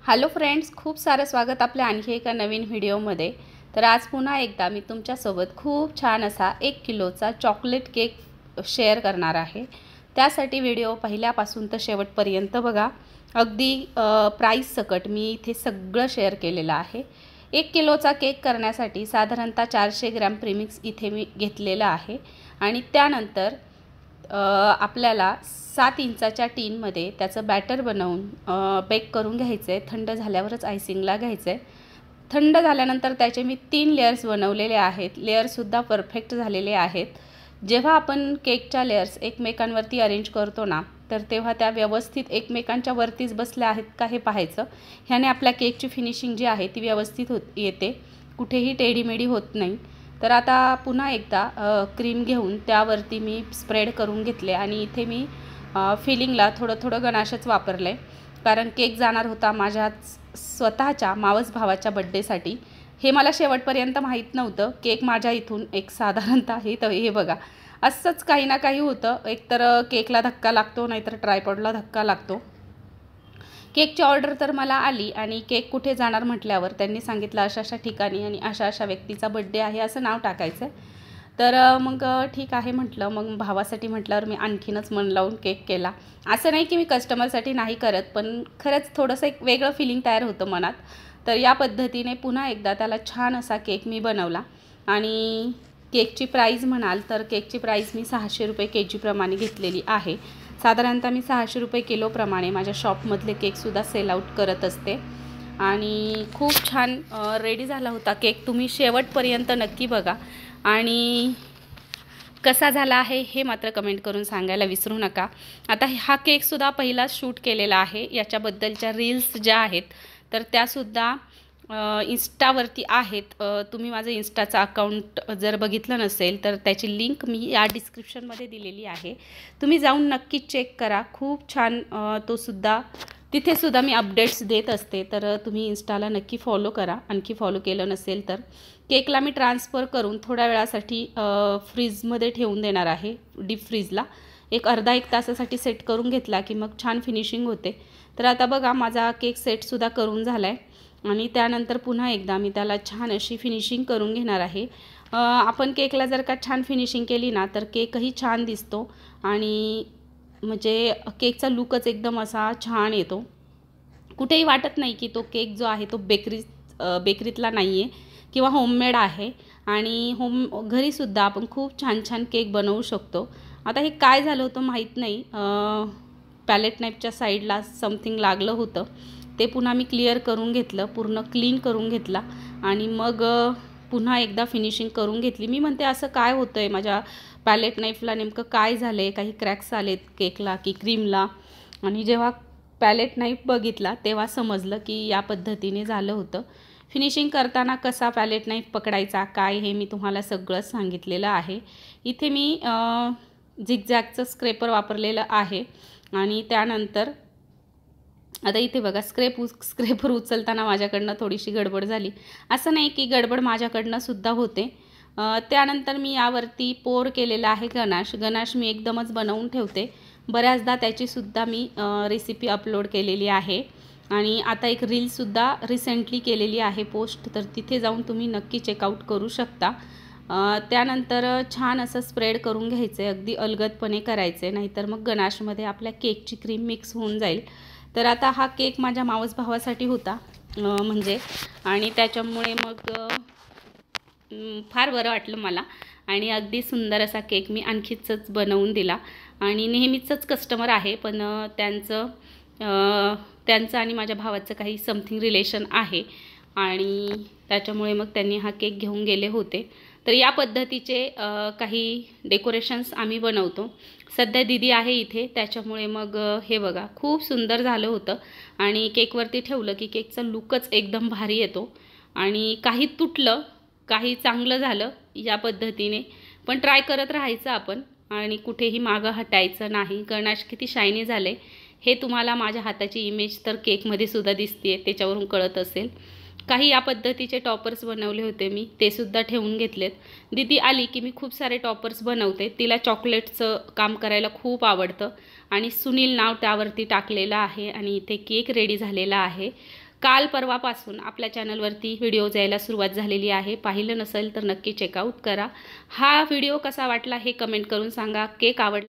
Hello friends, खूप सारं स्वागत आपल्या आणखी एका नवीन व्हिडिओमध्ये। तर आज पुन्हा एकदा मी तुमच्यासोबत खूप छान असा 1 किलोचा चॉकलेट केक शेअर करणार आहे। त्यासाठी व्हिडिओ पहिल्यापासून तर शेवटपर्यंत बघा। अगदी प्राइस सकट मी इथे सगळं शेअर केलेलं आहे। 1 किलोचा केक करण्यासाठी साधारणतः 400 ग्रॅम प्रीमिक्स इथे मी घेतलेलं आहे आणि त्यानंतर आपल्याला 7 इंचाच्या टीनमध्ये त्याचं बॅटर बनवून बेक करून घ्यायचं आहे। थंड झाल्यावरच आयसिंगला घ्यायचं आहे। थंड झाल्यानंतर त्याचे मी 3 लेयर्स बनवलेले आहेत। लेयरसुद्धा परफेक्ट झालेले आहेत। जेव्हा आपण केकच्या लेयर्स एकमेकांवरती अरेंज करतो ना, तर तेव्हा त्या व्यवस्थित एकमेकांच्या वरतीच बसल्या आहेत का हे पाहायचं। ह्याने आपल्या केकची फिनिशिंग जी आहे ती व्यवस्थित येते, कुठेही टेढीमेढी होत नाही। तर आता पुन्हा एकदा क्रीम घेऊन त्यावरती मी स्प्रेड करून घेतले आणि इथे मी फिलिंगला थोडं गणाशच वापरले, कारण केक जाणार होता माझ्या स्वतःच्या मावस भावाच्या बड्डेसाठी। हे मला शेवटपर्यंत माहीत नव्हतं। केक माझ्या इथून एक साधारणतः हे बघा, असंच काही ना काही होतं। एकतर केकला धक्का लागतो, नाहीतर ट्रायपॉडला धक्का लागतो। केकची ऑर्डर तर मला आली आणि केक कुठे जाणार म्हटल्यावर त्यांनी सांगितलं अशा ठिकाणी आणि अशा व्यक्तीचा बड्डे आहे असं नाव टाकायचं। तर मग ठीक आहे म्हटलं। मग भावासाठी म्हटल्यावर मी आणखीनच मन लावून केक केला। असं नाही की मी कस्टमरसाठी नाही करत, पण खरंच थोडंसं एक वेगळं फिलिंग तयार होतं मनात। तर या पद्धतीने पुन्हा एकदा त्याला छान असा केक मी बनवला। आणि केकची प्राईस म्हणाल तर केकची प्राईस मी 600 रुपये केजी प्रमाणे घेतलेली आहे। साधारणतः मी 600 रुपये किलोप्रमाणे माझ्या शॉपमधले केकसुद्धा सेल आउट करत असते। आणि खूप छान रेडी झाला होता केक। तुम्ही शेवटपर्यंत नक्की बघा आणि कसा झाला आहे हे मात्र कमेंट करून सांगायला विसरू नका। आता हा केकसुद्धा पहिला शूट केलेला आहे। याच्याबद्दलच्या रील्स ज्या आहेत तर त्यासुद्धा इंस्टावरती आहेत। तुम्ही माझं इंस्टाचं अकाउंट जर बघितलं नसेल तर त्याची लिंक मी या डिस्क्रिप्शनमध्ये दिलेली आहे, तुम्ही जाऊन नक्की चेक करा। खूप छान तिथे सुद्धा मी अपडेट्स देत असते, तर तुम्ही इंस्टाला नक्की फॉलो करा। आणखी फॉलो केलं नसेल तर केकला मी ट्रान्सफर करून थोड्या वेळासाठी फ्रीजमध्ये ठेवून देणार आहे, डीप फ्रीजला। एक अर्धा 1 तासासाठी सेट करून घेतला की मग छान फिनिशिंग होते। तर आता बघा माझा केक सेटसुद्धा करून झाला आहे आणि त्यानंतर पुन्हा एकदा मी त्याला छान अशी फिनिशिंग करून घेणार आहे। आपण केकला जर का छान फिनिशिंग केली ना तर केकही छान दिसतो आणि म्हणजे केकचा लुकच एकदम असा छान येतो। कुठेही वाटत नाही की तो केक जो आहे तो बेकरीतला नाही आहे किंवा होममेड आहे। आणि घरीसुद्धा आपण खूप छान केक बनवू शकतो। आता हे काय झालं होतं माहीत नाही, पॅलेट नाईफच्या साईडला समथिंग लागलं होतं, ते पुन्हा मी क्लिअर करून घेतलं, पूर्ण क्लीन करून घेतला आणि मग पुन्हा एकदा फिनिशिंग करून घेतली। मी म्हणते असं काय होतं आहे माझ्या पॅलेट नाईफला, नेमकं काय झालं आहे, काही क्रॅक्स आलेत केकला की क्रीमला। आणि जेव्हा पॅलेट नाईफ बघितला तेव्हा समजलं की या पद्धतीने झालं होतं। फिनिशिंग करताना कसा पॅलेट नाईफ पकडायचा काय हे मी तुम्हाला सगळं सांगितलेलं आहे। इथे मी झिगझॅगचं स्क्रेपर वापरलेलं आहे आणि त्यानंतर आता इथे बघा स्क्रेपर उचलताना माझ्याकडनं थोडीशी गडबड झाली। असं नाही की गडबड माझ्याकडनं सुद्धा होते। त्यानंतर मी यावरती पोर केलेला आहे गणाश मी एकदमच बनवून ठेवते। बऱ्याचदा त्याचीसुद्धा मी रेसिपी अपलोड केलेली आहे आणि आता एक रीलसुद्धा रिसेंटली केलेली आहे पोस्ट, तर तिथे जाऊन तुम्ही नक्की चेकआउट करू शकता। त्यानंतर छान असं स्प्रेड करून घ्यायचं आहे, अगदी अलगदपणे करायचं आहे, नाहीतर मग गणाशमध्ये आपल्या केकची क्रीम मिक्स होऊन जाईल। तर आता हा केक माझ्या मावस भावासाठी होता म्हणजे, आणि त्याच्यामुळे मग फार बरं वाटलं मला आणि अगदी सुंदर असा केक मी आणखीच बनवून दिला। आणि नेहमीचंच कस्टमर आहे, पण त्यांचं आणि माझ्या भावाचं काही समथिंग रिलेशन आहे आणि त्याच्यामुळे मग त्यांनी हा केक घेऊन गेले होते। तर या पद्धतीचे काही डेकोरेशन्स आम्ही बनवतो। सध्या दीदी आहे इथे, त्याच्यामुळे मग हे बघा खूप सुंदर झालं होतं आणि केकवरती ठेवलं की केकचा लुकच एकदम भारी येतो आणि काही तुटलं काही चांगलं झालं या पद्धतीने, पण ट्राय करत राहायचं आपण आणि कुठेही मागं हटायचं नाही। गणाश किती शायनी झाले हे तुम्हाला माझ्या हाताची इमेज तर केकमध्ये सुद्धा दिसते, त्याच्यावरून कळत असेल। काही या पद्धतीचे टॉपर्स बनवले होते मी, ते सुद्धा ठेवून घेतलेत। दीदी आली की मी खूप सारे टॉपर्स बनवते, तिला चॉकलेटचं काम करायला खूप आवडतं आणि सुनील नाव त्यावरती टाकलेलं आहे आणि इथे केक रेडी झालेला आहे। काल परवापासून आपल्या चॅनलवरती व्हिडिओज यायला सुरुवात झालेली आहे. पाहिलं नसेल तर नक्की चेकआउट करा. हा व्हिडिओ कसा वाटला हे कमेंट करून सांगा. केक आवडला